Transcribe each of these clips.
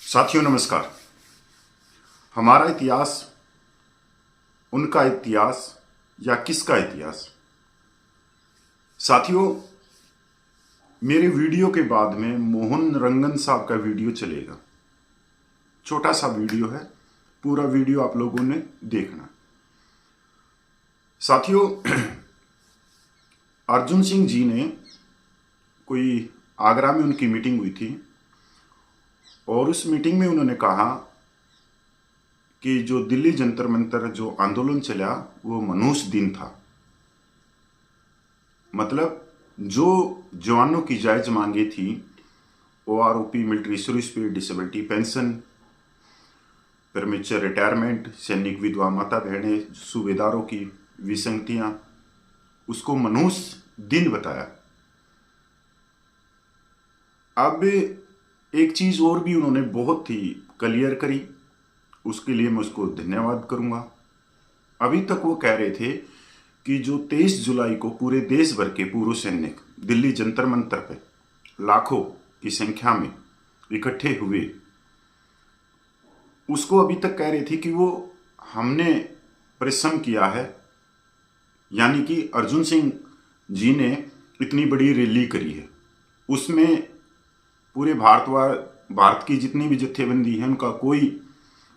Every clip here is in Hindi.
साथियों नमस्कार। हमारा इतिहास, उनका इतिहास या किसका इतिहास? साथियों, मेरे वीडियो के बाद में मोहन रंगन साहब का वीडियो चलेगा। छोटा सा वीडियो है, पूरा वीडियो आप लोगों ने देखना। साथियों, अर्जुन सिंह जी ने कोई आगरा में उनकी मीटिंग हुई थी और उस मीटिंग में उन्होंने कहा कि जो दिल्ली जंतर मंतर जो आंदोलन चला वो मनुष्य दिन था। मतलब जो जवानों की जायज मांगे थी, ओआरओपी, मिलिट्री सर्विस पे, डिसेबिलिटी पेंशन, प्रीमेच्योर रिटायरमेंट, सैनिक विधवा माता बहनें, सूबेदारों की विसंगतियां, उसको मनुष्य दिन बताया। अब एक चीज और भी उन्होंने बहुत ही क्लियर करी, उसके लिए मैं उसको धन्यवाद करूंगा। अभी तक वो कह रहे थे कि जो 23 जुलाई को पूरे देश भर के पूर्व सैनिक दिल्ली जंतर मंतर पे लाखों की संख्या में इकट्ठे हुए, उसको अभी तक कह रहे थे कि वो हमने परिश्रम किया है, यानी कि अर्जुन सिंह जी ने इतनी बड़ी रैली करी है, उसमें पूरे भारत की जितनी भी जत्थेबंदी है उनका कोई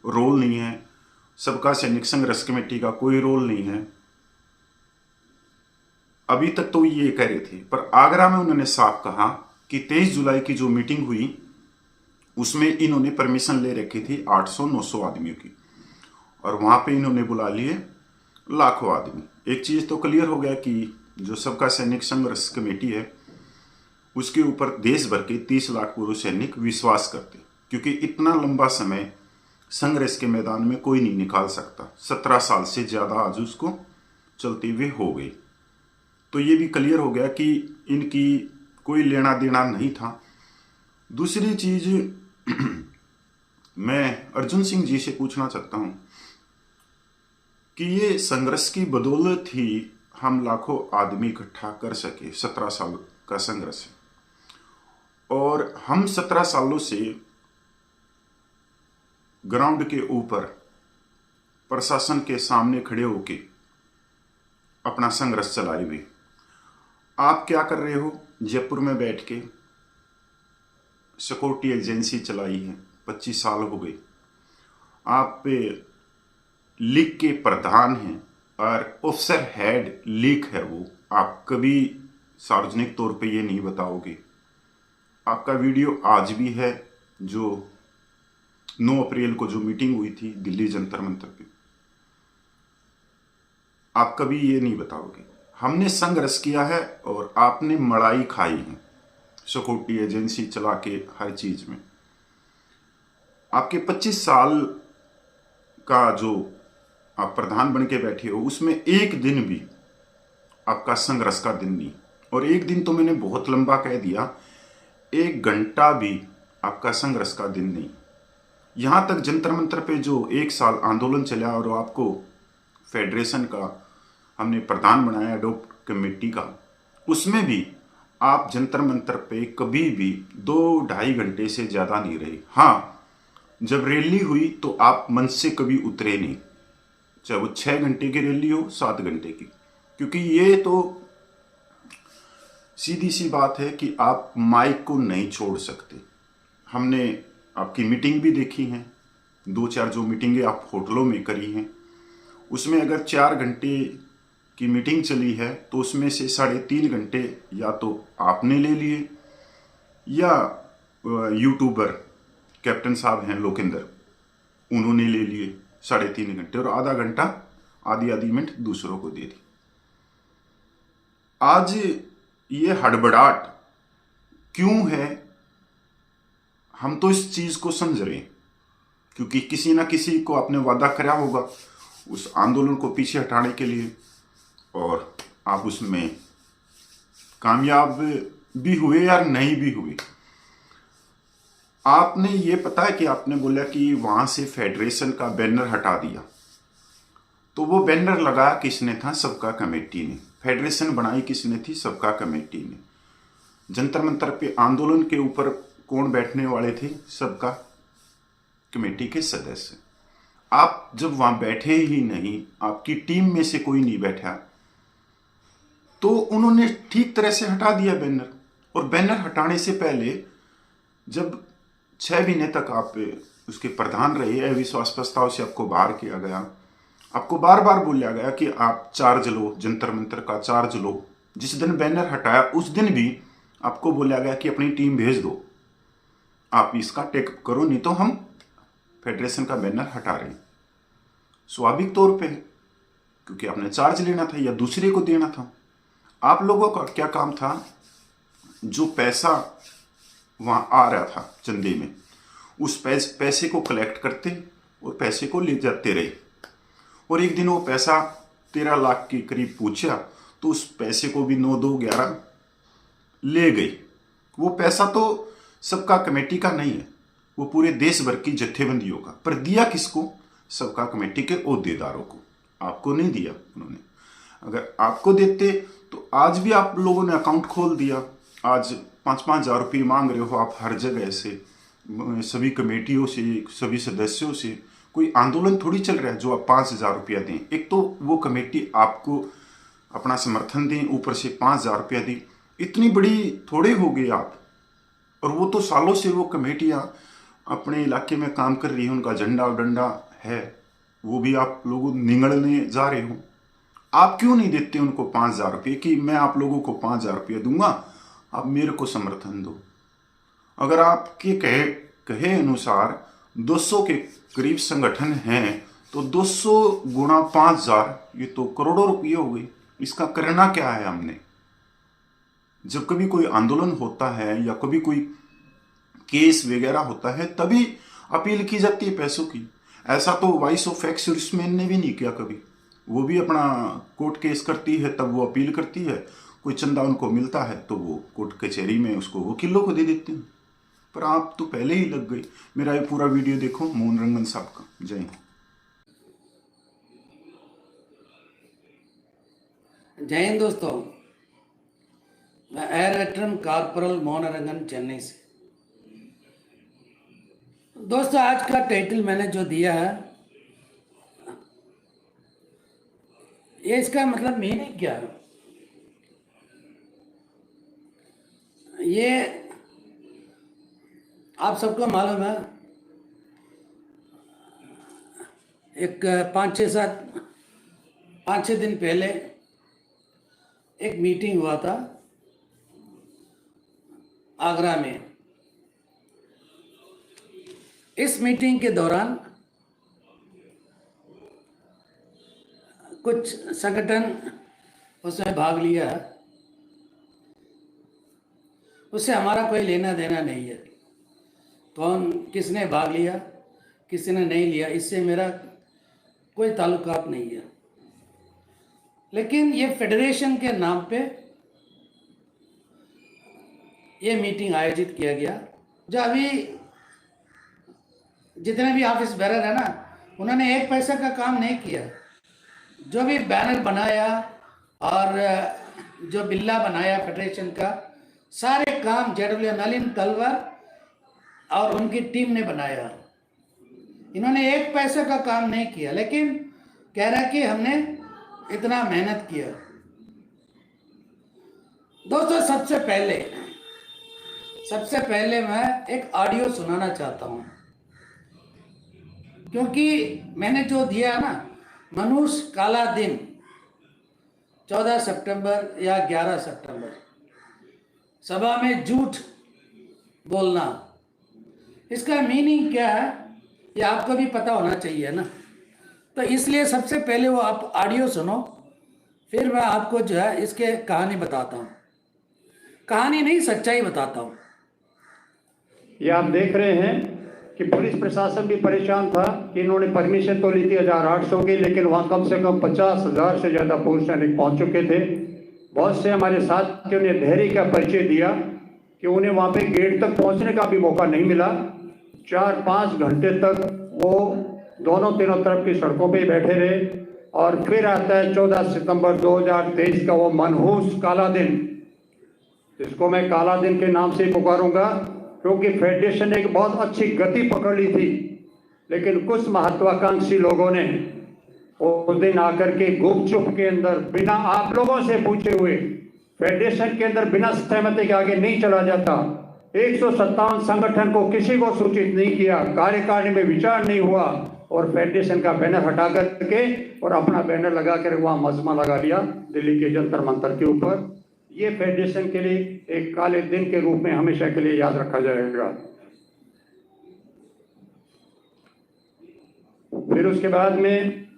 रोल नहीं है, सबका सैनिक संघर्ष कमेटी का कोई रोल नहीं है। अभी तक तो ये कह रहे थे, पर आगरा में उन्होंने साफ कहा कि 23 जुलाई की जो मीटिंग हुई उसमें इन्होंने परमिशन ले रखी थी 800-900 आदमियों की, और वहां पे इन्होंने बुला लिए लाखों आदमी। एक चीज तो क्लियर हो गया कि जो सबका सैनिक संघर्ष कमेटी है उसके ऊपर देश भर के 30 लाख पूर्व सैनिक विश्वास करते, क्योंकि इतना लंबा समय संघर्ष के मैदान में कोई नहीं निकाल सकता। 17 साल से ज्यादा आज उसको चलते हुए हो गई। तो ये भी क्लियर हो गया कि इनकी कोई लेना देना नहीं था। दूसरी चीज मैं अर्जुन सिंह जी से पूछना चाहता हूं कि ये संघर्ष की बदौलत ही हम लाखों आदमी इकट्ठा कर सके। 17 साल का संघर्ष है और हम 17 सालों से ग्राउंड के ऊपर प्रशासन के सामने खड़े होके अपना संघर्ष चलाए हुए। आप क्या कर रहे हो? जयपुर में बैठ के सिक्योरिटी एजेंसी चलाई है, 25 साल हो गए। आप लीग के प्रधान हैं और ऑफिसर हेड लीग है वो, आप कभी सार्वजनिक तौर पे ये नहीं बताओगे। आपका वीडियो आज भी है, जो 9 अप्रैल को जो मीटिंग हुई थी दिल्ली जंतर मंतर पे, आप कभी ये नहीं बताओगे। हमने संघर्ष किया है और आपने मड़ाई खाई है सिक्योरिटी एजेंसी चला के हर चीज में। आपके 25 साल का जो आप प्रधान बन के बैठे हो उसमें एक दिन भी आपका संघर्ष का दिन नहीं, और एक दिन तो मैंने बहुत लंबा कह दिया, 1 घंटा भी आपका संघर्ष का दिन नहीं। यहां तक जंतर मंतर पे जो 1 साल आंदोलन चला और आपको फेडरेशन का हमने प्रधान बनाया एडॉप्ट कमेटी का, उसमें भी आप जंतर मंतर पे कभी भी 2-2.5 घंटे से ज्यादा नहीं रहे। हाँ, जब रैली हुई तो आप मंच से कभी उतरे नहीं, चाहे वो 6 घंटे की रैली हो, 7 घंटे की, क्योंकि ये तो सीधी सी बात है कि आप माइक को नहीं छोड़ सकते। हमने आपकी मीटिंग भी देखी है, 2-4 जो मीटिंगें आप होटलों में करी हैं, उसमें अगर 4 घंटे की मीटिंग चली है तो उसमें से 3.5 घंटे या तो आपने ले लिए या यूट्यूबर कैप्टन साहब हैं लोकेंद्र, उन्होंने ले लिए 3.5 घंटे, और आधा घंटा आधी मिनट दूसरों को दे दी। आज ये हड़बड़ाहट क्यों है? हम तो इस चीज को समझ रहे हैं क्योंकि किसी ना किसी को आपने वादा करा होगा उस आंदोलन को पीछे हटाने के लिए, और आप उसमें कामयाब भी हुए या नहीं भी हुए। आपने ये पता है कि आपने बोला कि वहां से फेडरेशन का बैनर हटा दिया, तो वो बैनर लगाया किसने था? सबका कमेटी ने। फेडरेशन बनाई किसने थी? सबका कमेटी ने। जंतर मंतर पे आंदोलन के ऊपर कौन बैठने वाले थे? सबका कमेटी के सदस्य। आप जब वहां बैठे ही नहीं, आपकी टीम में से कोई नहीं बैठा, तो उन्होंने ठीक तरह से हटा दिया बैनर। और बैनर हटाने से पहले जब 6 महीने तक आप उसके प्रधान रहे, अविश्वास प्रस्ताव से आपको बाहर किया गया, आपको बार बार बोला गया कि आप चार्ज लो, जंतर मंतर का चार्ज लो। जिस दिन बैनर हटाया उस दिन भी आपको बोला गया कि अपनी टीम भेज दो, आप इसका टेकअप करो, नहीं तो हम फेडरेशन का बैनर हटा रहे हैं। स्वाभाविक तौर पे, क्योंकि आपने चार्ज लेना था या दूसरे को देना था। आप लोगों का क्या काम था, जो पैसा वहां आ रहा था चंदे में, उस पैसे को कलेक्ट करते और पैसे को ले जाते रहे। और एक दिन वो पैसा 13 लाख के करीब पूछा, तो उस पैसे को भी 9 2 11 ले गई। वो पैसा तो सबका कमेटी का नहीं है, वो पूरे देश भर की जत्थेबंदियों का। पर दिया किसको? सबका कमेटी के ओहदेदारों को। आपको नहीं दिया उन्होंने। अगर आपको देते तो आज भी आप लोगों ने अकाउंट खोल दिया। आज 5-5 हज़ार रुपये मांग रहे हो आप हर जगह से, सभी कमेटियों से, सभी सदस्यों से। कोई आंदोलन थोड़ी चल रहा है जो आप 5,000 रुपया दें। एक तो वो कमेटी आपको अपना समर्थन दें, ऊपर से 5,000 रुपया दें, इतनी बड़ी थोड़े हो गए आप। और वो तो सालों से वो कमेटियां अपने इलाके में काम कर रही है, उनका झंडा डंडा है, वो भी आप लोग निगलने जा रहे हो। आप क्यों नहीं देते उनको 5,000 रुपये कि मैं आप लोगों को 5,000 रुपये दूंगा, आप मेरे को समर्थन दो। अगर आपके कहे अनुसार 200 के करीब संगठन हैं, तो 200 गुणा 5,000, ये तो करोड़ों रुपये हो गए। इसका करना क्या है हमने? जब कभी कोई आंदोलन होता है या कभी कोई केस वगैरह होता है, तभी अपील की जाती है पैसों की। ऐसा तो वॉइस ऑफ एक्स सर्विसमैन ने भी नहीं किया कभी। वो भी अपना कोर्ट केस करती है, तब वो अपील करती है, कोई चंदा उनको मिलता है तो वो कोर्ट कचहरी में उसको वकीलों को दे देते हैं। पर आप तो पहले ही लग गए। मेरा ये पूरा वीडियो देखो मोहन रंगन साहब का। जय हिंद। जय हिंद दोस्तों, मैं एयर वेटरन कॉर्पोरल मोहन रंगन, चेन्नई से। दोस्तों, आज का टाइटल मैंने जो दिया है, ये इसका मतलब मीनिंग क्या है? ये आप सबको मालूम है, एक 5-6 दिन पहले एक मीटिंग हुआ था आगरा में। इस मीटिंग के दौरान कुछ संगठन उसमें भाग लिया है, उससे हमारा कोई लेना देना नहीं है। कौन किसने भाग लिया, किसने नहीं लिया, इससे मेरा कोई ताल्लुकात नहीं है। लेकिन ये फेडरेशन के नाम पे ये मीटिंग आयोजित किया गया। जो अभी जितने भी ऑफिस बेरर है ना, उन्होंने एक पैसा का काम नहीं किया। जो भी बैनर बनाया और जो बिल्ला बनाया फेडरेशन का, सारे काम जेडब्ल्यू नलिन तलवार और उनकी टीम ने बनाया। इन्होंने एक पैसे का काम नहीं किया, लेकिन कह रहा कि हमने इतना मेहनत किया। दोस्तों, सबसे पहले मैं एक ऑडियो सुनाना चाहता हूँ, क्योंकि मैंने जो दिया ना, मनुष्य काला दिन 14 सितंबर या 11 सितंबर, सभा में झूठ बोलना, इसका मीनिंग क्या है ये आपको भी पता होना चाहिए ना। तो इसलिए सबसे पहले वो आप ऑडियो सुनो, फिर मैं आपको जो है इसके कहानी बताता हूँ। कहानी नहीं, सच्चाई बताता हूँ। ये आप देख रहे हैं कि पुलिस प्रशासन भी परेशान था कि इन्होंने परमिशन तो ली थी 1800 की, लेकिन वहाँ कम से कम 50,000 से ज़्यादा पुलिस सैनिक पहुँच चुके थे। बहुत से हमारे साथियों ने धैर्य का परिचय दिया कि उन्हें वहाँ पे गेट तक पहुँचने का भी मौका नहीं मिला। 4-5 घंटे तक वो दोनों तीनों तरफ की सड़कों पे बैठे रहे। और फिर आता है 14 सितंबर 2023 का वो मनहूस काला दिन, जिसको मैं काला दिन के नाम से पुकारूंगा, क्योंकि फेडरेशन ने एक बहुत अच्छी गति पकड़ ली थी लेकिन कुछ महत्वाकांक्षी लोगों ने उस दिन आकर के गुपचुप के अंदर बिना आप लोगों से पूछे हुए फेडरेशन के अंदर बिना सहमति के आगे नहीं चला जाता। 157 संगठन को किसी को सूचित नहीं किया, कार्यकारिणी में विचार नहीं हुआ और फेडरेशन का बैनर हटा करके और अपना बैनर लगा कर वहां मजमा लगा लिया दिल्ली के जंतर मंतर के ऊपर। ये फेडरेशन के लिए एक काले दिन के रूप में हमेशा के लिए याद रखा जाएगा। फिर उसके बाद में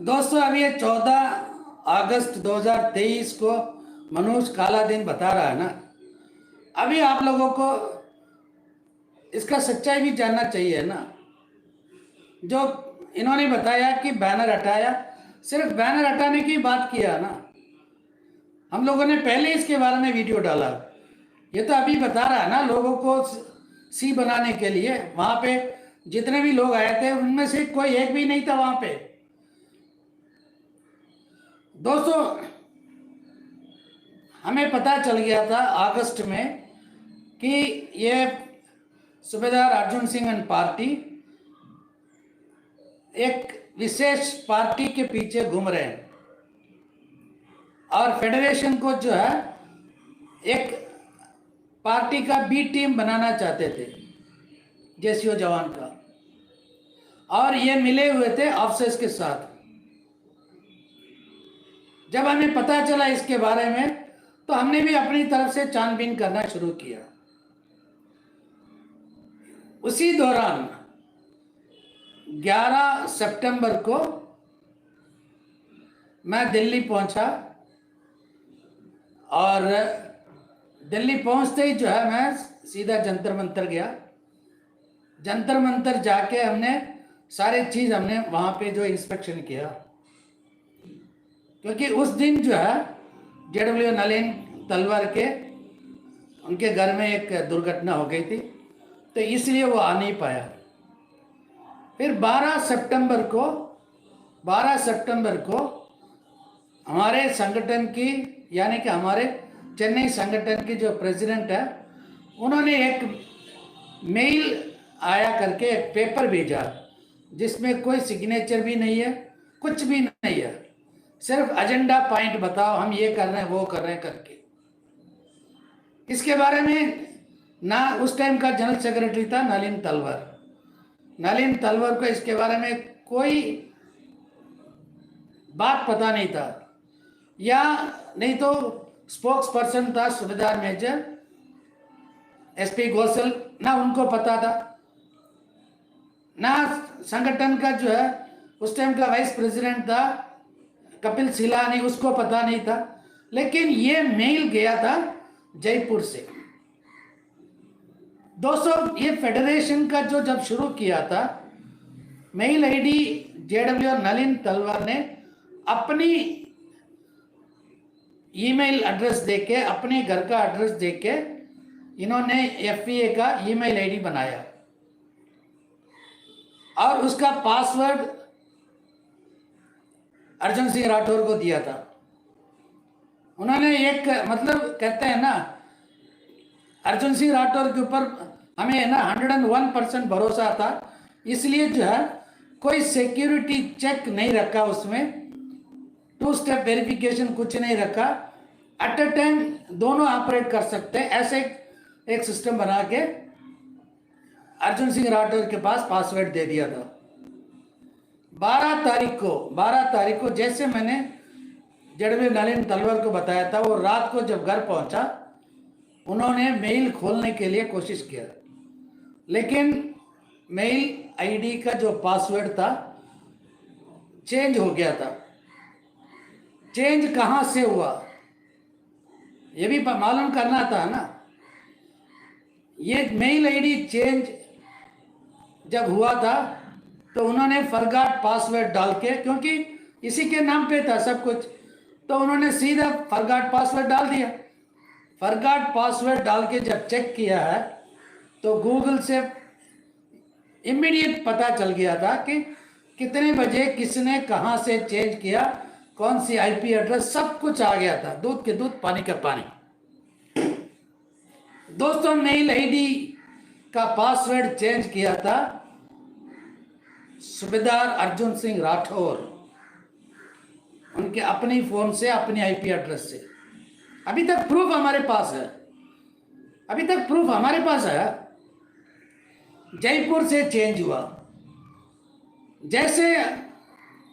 दोस्तों, अब ये 14 अगस्त 2023 को मनोज काला दिन बता रहा है ना। अभी आप लोगों को इसका सच्चाई भी जानना चाहिए ना। जो इन्होंने बताया कि बैनर हटाया, सिर्फ बैनर हटाने की बात किया ना। हम लोगों ने पहले इसके बारे में वीडियो डाला। ये तो अभी बता रहा है ना लोगों को सी बनाने के लिए। वहां पे जितने भी लोग आए थे उनमें से कोई एक भी नहीं था वहां पे। दोस्तों, हमें पता चल गया था अगस्त में कि ये सूबेदार अर्जुन सिंह एंड पार्टी एक विशेष पार्टी के पीछे घूम रहे हैं और फेडरेशन को जो है एक पार्टी का बी टीम बनाना चाहते थे, जेसीओ जवान का। और ये मिले हुए थे अफसर्स के साथ। जब हमें पता चला इसके बारे में तो हमने भी अपनी तरफ से छानबीन करना शुरू किया। उसी दौरान 11 सितंबर को मैं दिल्ली पहुंचा और दिल्ली पहुंचते ही जो है मैं सीधा जंतर मंतर गया। जंतर मंतर जाके हमने सारी चीज़ हमने वहाँ पे जो इंस्पेक्शन किया, क्योंकि उस दिन जो है जेडब्ल्यू नलिन तलवार के उनके घर में एक दुर्घटना हो गई थी, तो इसलिए वो आ नहीं पाया। फिर 12 सितंबर को हमारे संगठन की यानी कि हमारे चेन्नई संगठन की जो प्रेसिडेंट है उन्होंने एक मेल आया करके एक पेपर भेजा जिसमें कोई सिग्नेचर भी नहीं है, कुछ भी नहीं है, सिर्फ एजेंडा पॉइंट बताओ हम ये कर रहे हैं वो कर रहे हैं करके। इसके बारे में ना उस टाइम का जनरल सेक्रेटरी था नलिन तलवार। नलिन तलवार को इसके बारे में कोई बात पता नहीं था, या नहीं तो स्पोक्स पर्सन था सूबेदार मेजर एसपी गोसल, ना उनको पता था, ना संगठन का जो है उस टाइम का वाइस प्रेसिडेंट था कपिल सिलानी, उसको पता नहीं था। लेकिन ये मेल गया था जयपुर से। दोस्तों, ये फेडरेशन का जो जब शुरू किया था, मेल आईडी जेडब्ल्यू नलिन तलवार ने अपनी ईमेल एड्रेस देके, अपने घर का एड्रेस देके इन्होंने एफपीए का ईमेल आईडी बनाया और उसका पासवर्ड अर्जुन सिंह राठौर को दिया था। उन्होंने एक मतलब कहते हैं ना, अर्जुन सिंह राठौर के ऊपर हमें ना 101% भरोसा था, इसलिए जो है कोई सिक्योरिटी चेक नहीं रखा, उसमें 2 स्टेप वेरिफिकेशन कुछ नहीं रखा। एट अ टाइम दोनों ऑपरेट कर सकते हैं, ऐसे एक सिस्टम बना के अर्जुन सिंह राठौर के पास पासवर्ड दे दिया था। 12 तारीख को जैसे मैंने जेडब्ल्यू नलिन तलवार को बताया था, वो रात को जब घर पहुंचा उन्होंने मेल खोलने के लिए कोशिश किया, लेकिन मेल आईडी का जो पासवर्ड था चेंज हो गया था। चेंज कहाँ से हुआ ये भी मालूम करना था ना। ये मेल आईडी चेंज जब हुआ था तो उन्होंने फॉरगॉट पासवर्ड डाल के, क्योंकि इसी के नाम पे था सब कुछ, तो उन्होंने सीधा फॉरगॉट पासवर्ड डाल दिया। फॉरगॉट पासवर्ड डाल के जब चेक किया है तो गूगल से इमीडिएट पता चल गया था कि कितने बजे किसने कहाँ से चेंज किया, कौन सी आईपी एड्रेस, सब कुछ आ गया था। दूध के दूध पानी का पानी। दोस्तों, मेल आईडी का पासवर्ड चेंज किया था सूबेदार अर्जुन सिंह राठौर उनके अपने फ़ोन से, अपने आईपी एड्रेस से, अभी तक प्रूफ हमारे पास है, अभी तक प्रूफ हमारे पास है। जयपुर से चेंज हुआ, जैसे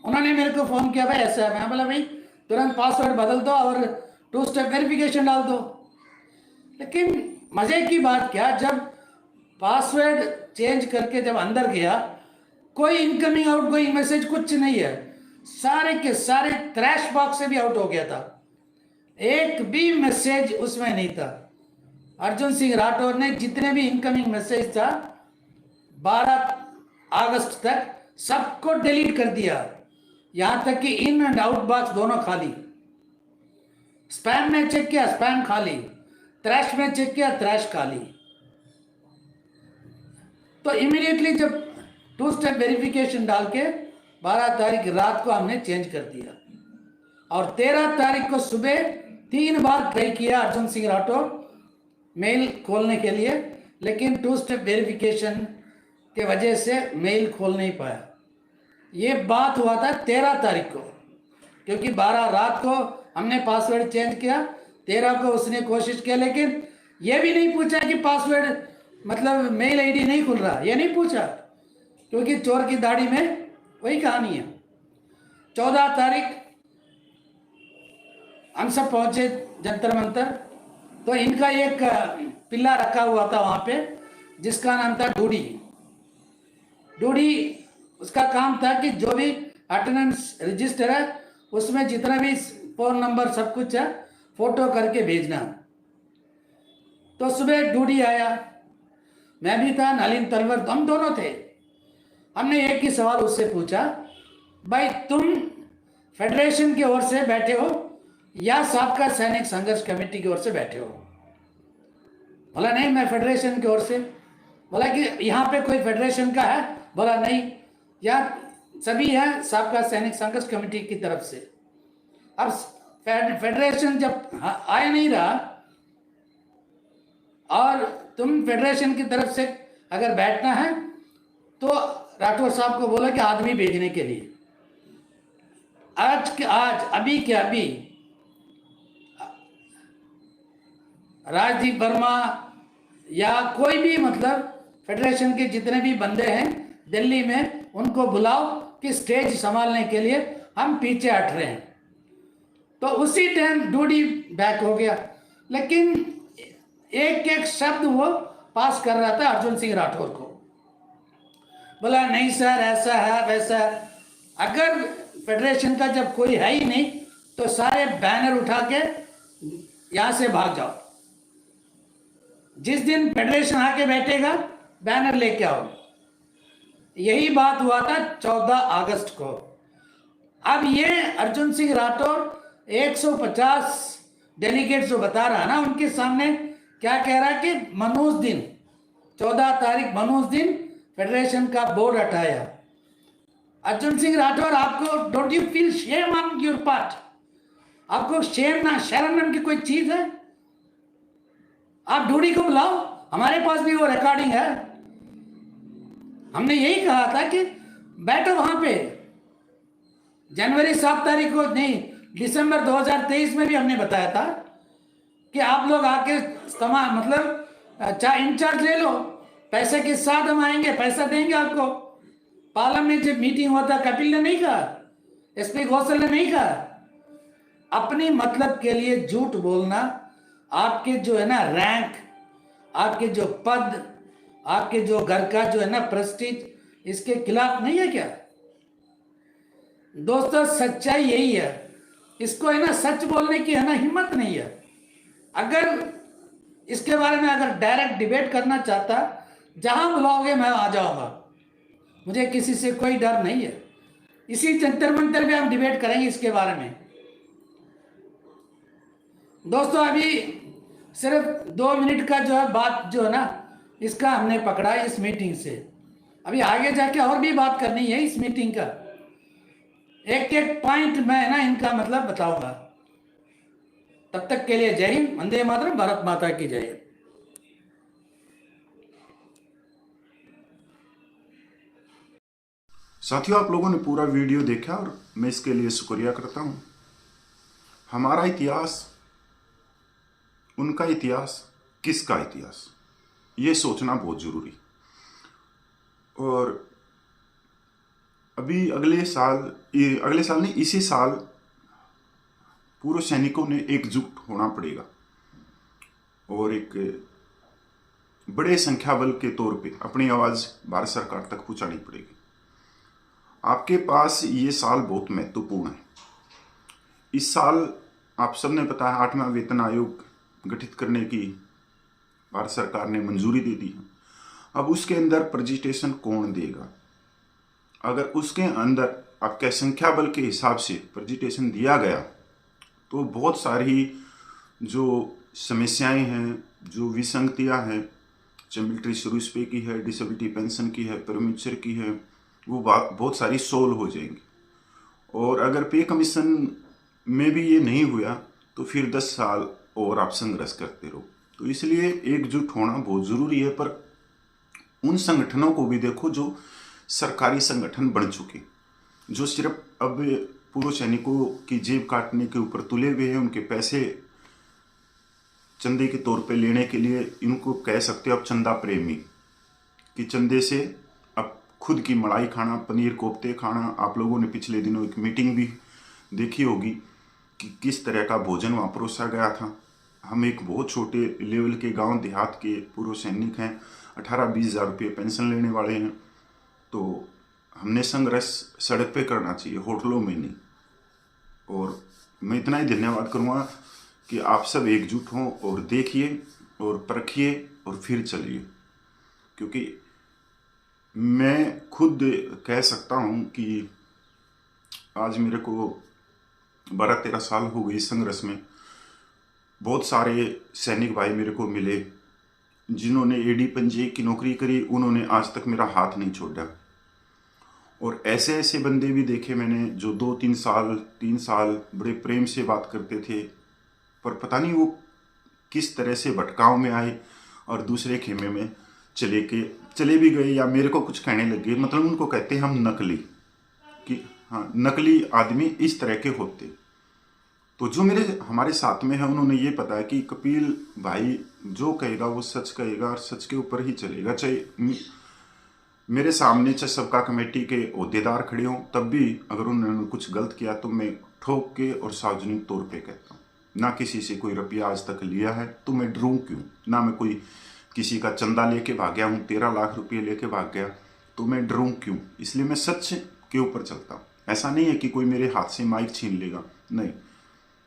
उन्होंने मेरे को फ़ोन किया, भाई ऐसा है, मैं बोला भाई तुरंत पासवर्ड बदल दो और 2 स्टेप वेरिफिकेशन डाल दो। लेकिन मज़े की बात क्या, जब पासवर्ड चेंज करके जब अंदर गया, कोई इनकमिंग आउटगोइंग मैसेज कुछ नहीं है, सारे के सारे ट्रैश बॉक्स से भी आउट हो गया था, एक भी मैसेज उसमें नहीं था। अर्जुन सिंह राठौर ने जितने भी इनकमिंग मैसेज था 12 अगस्त तक सबको डिलीट कर दिया, यहां तक कि इन एंड आउट बॉक्स दोनों खाली। स्पैम में चेक किया, स्पैम खाली, ट्रैश में चेक किया, ट्रैश खाली। तो इमीडिएटली जब 2 स्टेप वेरिफिकेशन डाल के 12 तारीख रात को हमने चेंज कर दिया और 13 तारीख को सुबह 3 बार ट्राई किया अर्जुन सिंह राठौर मेल खोलने के लिए, लेकिन 2 स्टेप वेरिफिकेशन के वजह से मेल खोल नहीं पाया। ये बात हुआ था 13 तारीख को, क्योंकि 12 रात को हमने पासवर्ड चेंज किया, 13 को उसने कोशिश किया, लेकिन ये भी नहीं पूछा कि पासवर्ड मतलब मेल आईडी नहीं खुल रहा, ये नहीं पूछा, क्योंकि चोर की दाढ़ी में वही कहानी है। 14 तारीख हम सब पहुंचे जंतर मंतर, तो इनका एक पिल्ला रखा हुआ था वहां पे जिसका नाम था डूडी। डूडी उसका काम था कि जो भी अटेंडेंस रजिस्टर है उसमें जितना भी फ़ोन नंबर सब कुछ है फोटो करके भेजना। तो सुबह डूडी आया, मैं भी था, नलिन तलवर, हम दोनों थे। हमने एक ही सवाल उससे पूछा, भाई तुम फेडरेशन की ओर से बैठे हो या साबका सैनिक संघर्ष कमेटी की ओर से बैठे हो? बोला नहीं, मैं फेडरेशन की ओर से। बोला कि यहाँ पे कोई फेडरेशन का है? बोला नहीं, यहाँ सभी हैं साबका सैनिक संघर्ष कमेटी की तरफ से। अब फेडरेशन जब आया नहीं रहा और तुम फेडरेशन की तरफ से अगर बैठना है तो राठौर साहब को बोला कि आदमी भेजने के लिए। आज के आज, अभी के अभी राजदीप वर्मा या कोई भी मतलब फेडरेशन के जितने भी बंदे हैं दिल्ली में, उनको बुलाओ कि स्टेज संभालने के लिए हम पीछे हट रहे हैं। तो उसी टाइम डूडी बैक हो गया, लेकिन एक एक शब्द वो पास कर रहा था अर्जुन सिंह राठौर को। बोला नहीं सर, ऐसा है वैसा है। अगर फेडरेशन का जब कोई है ही नहीं तो सारे बैनर उठा के यहां से भाग जाओ। जिस दिन फेडरेशन आके बैठेगा बैनर लेके आओ। यही बात हुआ था 14 अगस्त को। अब ये अर्जुन सिंह राठौर 150 डेलीगेट्स जो बता रहा है ना, उनके सामने क्या कह रहा है कि मनोज दिन 14 तारीख मनोज दिन फेडरेशन का बोर्ड हटाया। अर्जुन सिंह राठौर, आपको don't you feel shame on your part? आपको शेम ना शर्म नाम की कोई चीज है? आप डूडी को बुलाओ, हमारे पास भी वो रिकॉर्डिंग है। हमने यही कहा था कि बैठो वहां पे। जनवरी 7 तारीख को नहीं, दिसंबर 2023 में भी हमने बताया था कि आप लोग आके मतलब इंचार्ज ले लो, पैसे के साथ हम आएंगे, पैसा देंगे आपको। पार्लियामेंट जब मीटिंग हुआ था, कपिल ने नहीं कहा, एसपी घोषल ने नहीं कहा। अपनी मतलब के लिए झूठ बोलना आपके जो है ना रैंक, आपके जो पद, आपके जो घर का जो है ना प्रेस्टीज, इसके खिलाफ नहीं है क्या? दोस्तों सच्चाई यही है। इसको है ना सच बोलने की है ना हिम्मत नहीं है। अगर इसके बारे में अगर डायरेक्ट डिबेट करना चाहता, जहां बुलाओगे मैं आ जाऊंगा, मुझे किसी से कोई डर नहीं है। इसी जंतर मंतर में हम डिबेट करेंगे इसके बारे में। दोस्तों अभी सिर्फ 2 मिनट का जो है बात जो है ना, इसका हमने पकड़ा इस मीटिंग से। अभी आगे जाके और भी बात करनी है इस मीटिंग का। एक एक पॉइंट मैं ना इनका मतलब बताऊंगा। तब तक के लिए जय हिंद, वंदे मातरम, भारत माता की जय। साथियों, आप लोगों ने पूरा वीडियो देखा और मैं इसके लिए शुक्रिया करता हूं। हमारा इतिहास, उनका इतिहास, किसका इतिहास, ये सोचना बहुत जरूरी। और अभी अगले साल नहीं, इसी साल पूर्व सैनिकों ने एकजुट होना पड़ेगा और एक बड़े संख्या बल के तौर पे अपनी आवाज भारत सरकार तक पहुंचानी पड़ेगी। आपके पास ये साल बहुत महत्वपूर्ण है। इस साल आप सबने पता है 8वां वेतन आयोग गठित करने की भारत सरकार ने मंजूरी दे दी है। अब उसके अंदर प्रेजेंटेशन कौन देगा? अगर उसके अंदर आपके संख्या बल के हिसाब से प्रेजेंटेशन दिया गया तो बहुत सारी जो समस्याएं हैं, जो विसंगतियां हैं, चाहे मिलिट्री सर्विस पे की है, डिसेबिलिटी पेंशन की है, परमिचर की है, वो बहुत सारी सोल्व हो जाएंगी। और अगर पे कमीशन में भी ये नहीं हुआ तो फिर 10 साल और आप संघर्ष करते रहो। तो इसलिए एकजुट होना बहुत जरूरी है। पर उन संगठनों को भी देखो जो सरकारी संगठन बन चुके, जो सिर्फ अब पूर्व सैनिकों की जेब काटने के ऊपर तुले हुए हैं, उनके पैसे चंदे के तौर पे लेने के लिए, इनको कह सकते हो अब चंदा प्रेमी, कि चंदे से अब खुद की मलाई खाना, पनीर कोफ्ते खाना। आप लोगों ने पिछले दिनों एक मीटिंग भी देखी होगी कि किस तरह का भोजन वहाँ परोसा गया था। हम एक बहुत छोटे लेवल के गांव देहात के पूर्व सैनिक हैं, 18-20 हज़ार रुपये पेंशन लेने वाले हैं। तो हमने संघर्ष सड़क पे करना चाहिए, होटलों में नहीं। और मैं इतना ही धन्यवाद करूँगा कि आप सब एकजुट हों और देखिए और परखिए और फिर चलिए। क्योंकि मैं खुद कह सकता हूँ कि आज मेरे को 12-13 साल हो गए संघर्ष में। बहुत सारे सैनिक भाई मेरे को मिले जिन्होंने एडी पंजे की नौकरी करी, उन्होंने आज तक मेरा हाथ नहीं छोड़ा। और ऐसे ऐसे बंदे भी देखे मैंने जो 2-3 साल 3 साल बड़े प्रेम से बात करते थे, पर पता नहीं वो किस तरह से भटकाव में आए और दूसरे खेमे में चले भी गए, या मेरे को कुछ कहने लगे। मतलब उनको कहते हैं हम नकली, कि हाँ, नकली आदमी इस तरह के होते। तो जो हमारे साथ में है, उन्होंने ये पता है कि कपिल भाई जो कहेगा वो सच कहेगा और सच के ऊपर ही चलेगा। चाहे मेरे सामने चाहे सबका कमेटी के ओहदेदार खड़े हों, तब भी अगर उन्होंने कुछ गलत किया तो मैं ठोक के और सार्वजनिक तौर पे कहता हूँ। ना किसी से कोई रुपया आज तक लिया है तो मैं डरूं क्यों? ना मैं कोई किसी का चंदा लेके भाग गया हूँ, 13 लाख रुपये लेके भाग गया, तो मैं डरूं क्यों? इसलिए मैं सच के ऊपर चलता हूँ। ऐसा नहीं है कि कोई मेरे हाथ से माइक छीन लेगा, नहीं,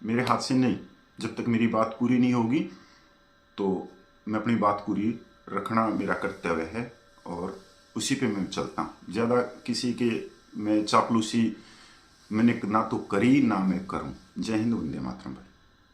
मेरे हाथ से नहीं। जब तक मेरी बात पूरी नहीं होगी तो मैं अपनी बात पूरी रखना मेरा कर्तव्य है और उसी पे मैं चलता हूँ। ज़्यादा किसी के मैं चापलूसी मैंने ना तो करी ना मैं करूँ। जय हिंद, वंदे मातरम।